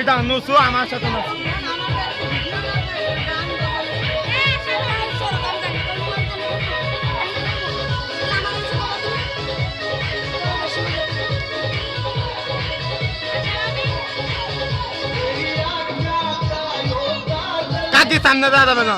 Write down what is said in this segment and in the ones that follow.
কিটা নুসু আমার সাথে না কাটি সামনে দেওয়া যাবে না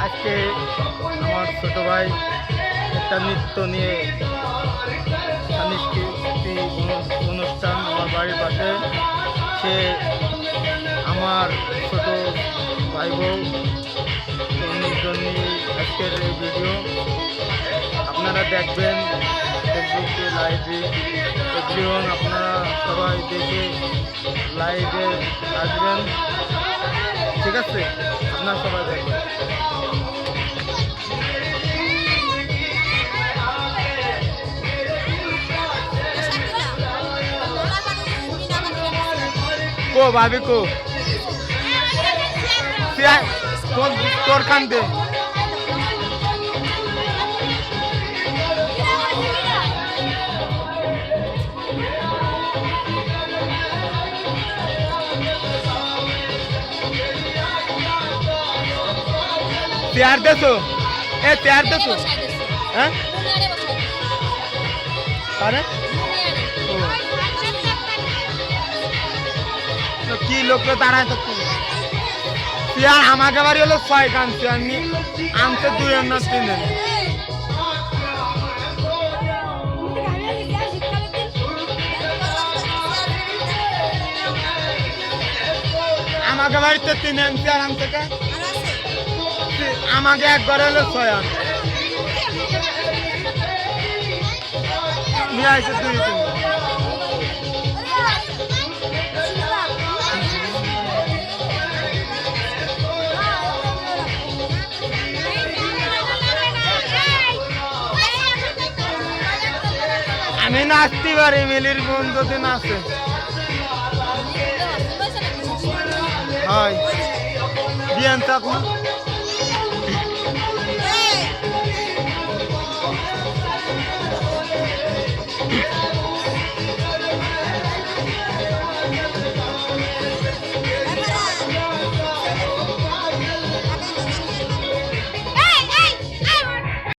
আজকে আমার ছোট ভাই একটা নৃত্য নিয়ে সাংস্কৃতিক অনুষ্ঠান আমার বাড়ির পাশে সে আমার ছোট ভাই বউ জন্য আজকের এই ভিডিও আপনারা দেখবেন ফেসবুকে লাইভে এভরিওয়ান আপনারা সবাই দেখে লাইভে আসবেন ঠিক আছে আপনারা সবাই দেখবেন को भाभी को তোর কান্দে तैयार देसो ए तैयार देसो हैं अरे तो की लोग तो तारा तो यार हमारे बारे में लोग फाइट आंते हैं नहीं आंते दूर ना तीन हमारे बारे तो तीन आंते हैं आंते क्या আমাকে একবার হলো 6 আন নিয়ে আসে 2 3 আমি নাচতে পারি মিলির বন্ধুতে নাচে হয় বিয়ান থাক না